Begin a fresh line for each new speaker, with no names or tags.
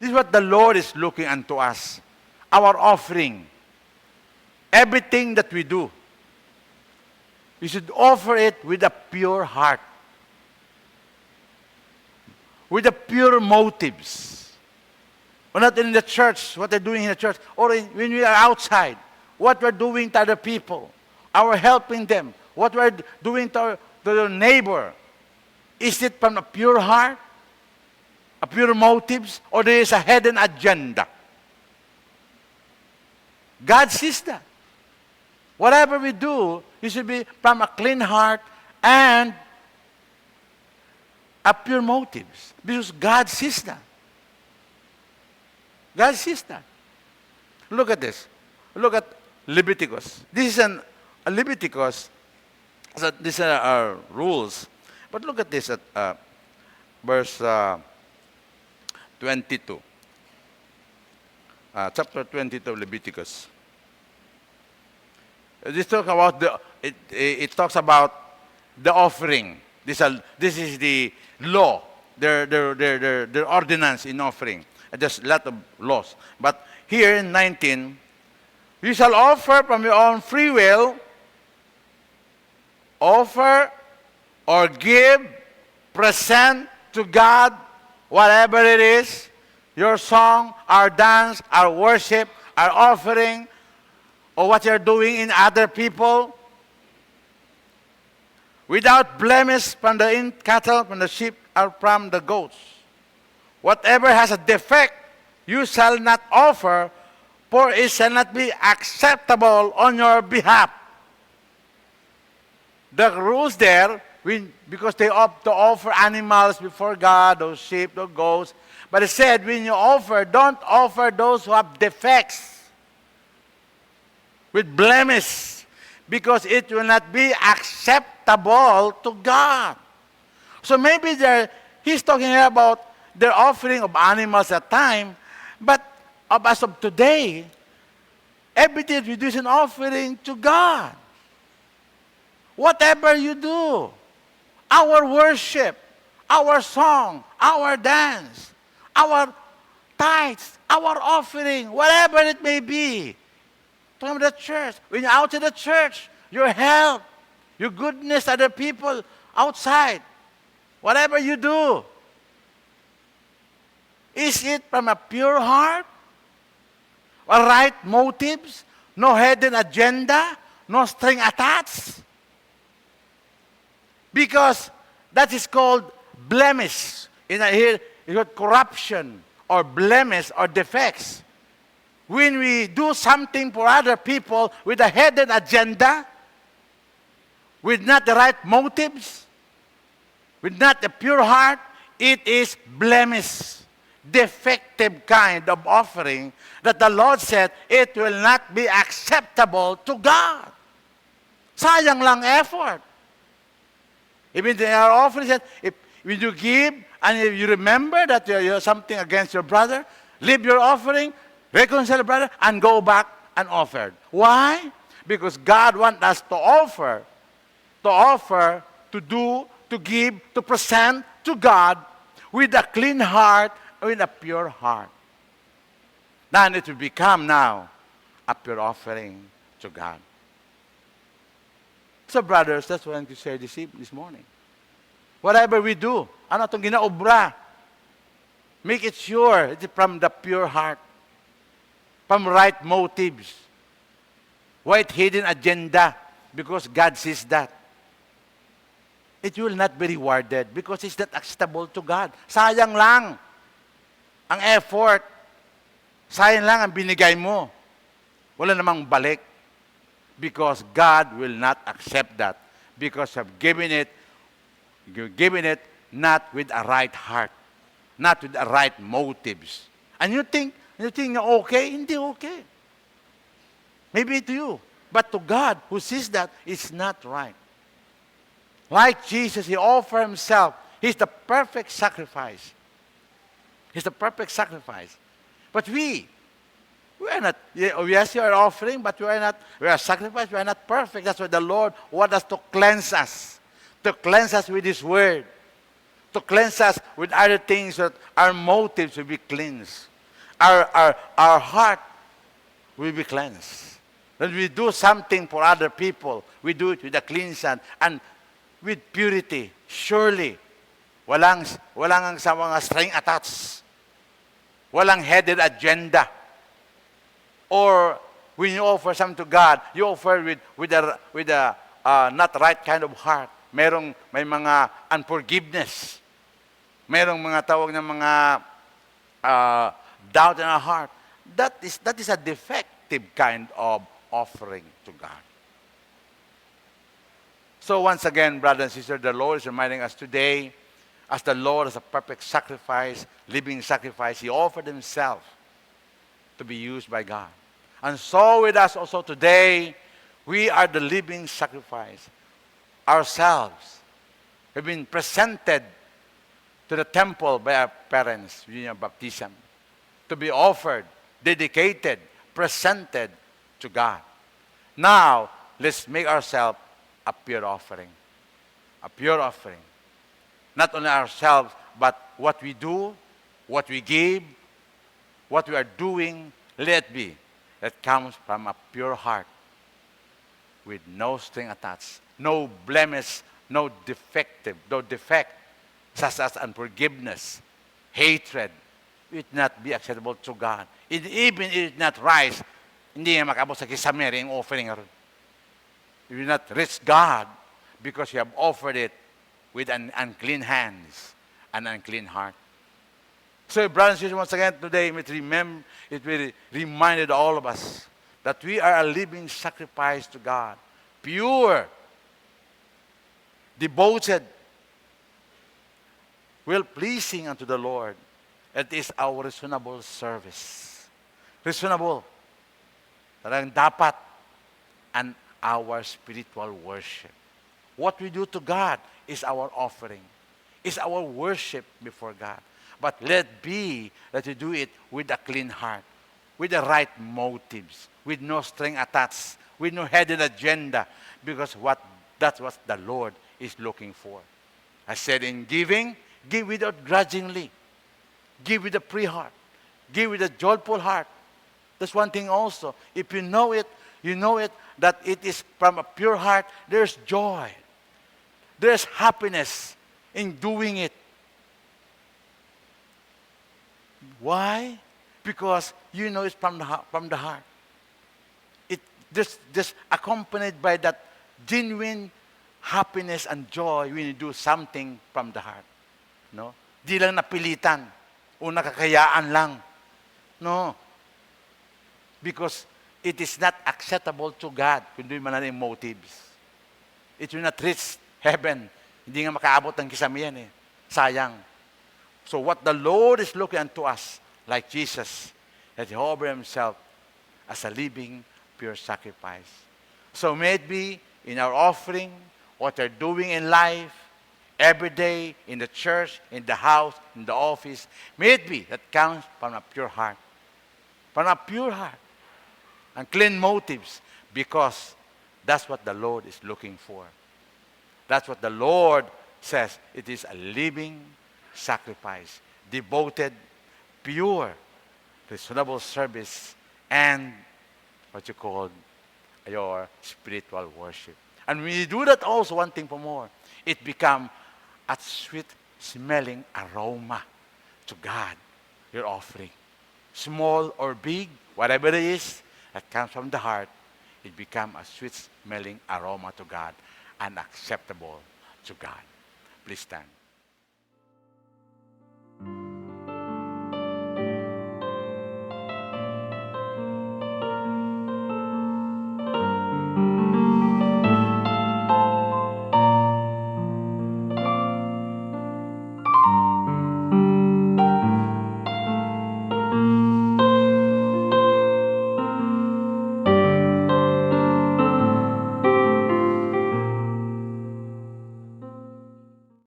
This is what the Lord is looking unto us. Our offering. Everything that we do. We should offer it with a pure heart. With the pure motives. Or not in the church, what they're doing in the church. Or when we are outside. What we're doing to other people. Our helping them. What we're doing to your neighbor. Is it from a pure heart? A pure motives? Or there is a hidden agenda? God sees that. Whatever we do, it should be from a clean heart and a pure motives. Because God sees that. God sees that. Look at this. Look at Leviticus. This is a Leviticus. So these are our rules. But look at this at verse 22. Chapter 22 of Leviticus. This talk about it talks about the offering. This is the law, their ordinance in offering. There's a lot of laws. But here in 19, you shall offer from your own free will, offer or give, present to God, whatever it is, your song, our dance, our worship, our offering, or what you're doing in other people, without blemish from the cattle, from the sheep, or from the goats. Whatever has a defect, you shall not offer, for it shall not be acceptable on your behalf. The rules there, because they opt to offer animals before God, those sheep, those goats. But it said, when you offer, don't offer those who have defects, with blemish, because it will not be acceptable to God. So maybe he's talking here about their offering of animals at time, but as of today, everything we do is an offering to God. Whatever you do, our worship, our song, our dance, our tithes, our offering, whatever it may be, from the church, when you're out to the church, your help, your goodness to other people outside, whatever you do, is it from a pure heart? Or right motives? No hidden agenda? No string attached? Because that is called blemish. Here, you got corruption or blemish or defects. When we do something for other people with a hidden agenda, with not the right motives, with not a pure heart, it is blemish, defective kind of offering that the Lord said it will not be acceptable to God. Sayang lang effort. Even in our offering, said, if when you give and if you remember that you have something against your brother, leave your offering, reconcile your brother, and go back and offer. Why? Because God wants us to offer, to do, to give, to present to God with a clean heart, with a pure heart. Then it will become now a pure offering to God. So brothers, that's what I want to share this morning. Whatever we do, ano itong ginaobra, make it sure it's from the pure heart, from right motives, white hidden agenda, because God sees that. It will not be rewarded because it's not acceptable to God. Sayang lang ang effort. Sayang lang ang binigay mo. Wala namang balik. Because God will not accept that. Because you're giving it not with a right heart. Not with the right motives. And you think okay? Hindi okay. Maybe to you. But to God, who sees that, it's not right. Like Jesus, He offered Himself. He's the perfect sacrifice. He's the perfect sacrifice. But we are not, yes, you are offering, but we are sacrifice, we are not perfect. That's why the Lord wants us to cleanse us. To cleanse us with His Word. To cleanse us with other things that our motives will be cleansed. Our heart will be cleansed. When we do something for other people, we do it with a clean hand and with purity. Surely, walang ang sa mga string attached. Walang headed agenda. Or when you offer something to God, you offer with a not right kind of heart. May mga unforgiveness. Merong mga tawag na mga doubt in our heart. That is a defective kind of offering to God. So once again, brothers and sisters, the Lord is reminding us today, as the Lord is a perfect sacrifice, living sacrifice, He offered Himself to be used by God. And so with us also today, we are the living sacrifice. Ourselves have been presented to the temple by our parents during baptism, to be offered, dedicated, presented to God. Now, let's make ourselves a pure offering. A pure offering. Not only ourselves, but what we do, what we give, what we are doing, let it be. That comes from a pure heart with no string attached, no blemish, no defect, such as unforgiveness, hatred. It will not be acceptable to God. Even if it not rise, hindi nga makabot sa kisamere yung offering. You will not reach God because you have offered it with an unclean hands, an unclean heart. So, brothers and sisters, once again today, it will remind all of us that we are a living sacrifice to God, pure, devoted, well-pleasing unto the Lord. It is our reasonable service. Reasonable. Talagang dapat. And our spiritual worship. What we do to God is our offering. Is our worship before God. But let be that we do it with a clean heart, with the right motives, with no string attached, with no hidden agenda, because that's what the Lord is looking for. I said in giving, give without grudgingly. Give with a free heart. Give with a joyful heart. That's one thing also. If you know it that it is from a pure heart, there's joy. There's happiness in doing it. Why? Because you know it's from the heart. It just accompanied by that genuine happiness and joy when you do something from the heart. No? Di lang napilitan o nakakayaan lang. No. Because it is not acceptable to God kung doon man yung motives. It will not reach heaven. Hindi nga makaabot ng kisamihan eh. Sayang. So what the Lord is looking unto us, like Jesus, that He offered Himself as a living, pure sacrifice. So may it be in our offering, what we're doing in life, every day, in the church, in the house, in the office, may it be that comes from a pure heart. From a pure heart. And clean motives, because that's what the Lord is looking for. That's what the Lord says. It is a living sacrifice, devoted, pure, reasonable service, and what you call your spiritual worship. And when you do that also, one thing for more, it becomes a sweet-smelling aroma to God, your offering. Small or big, whatever it is, that comes from the heart, it becomes a sweet-smelling aroma to God and acceptable to God. Please stand.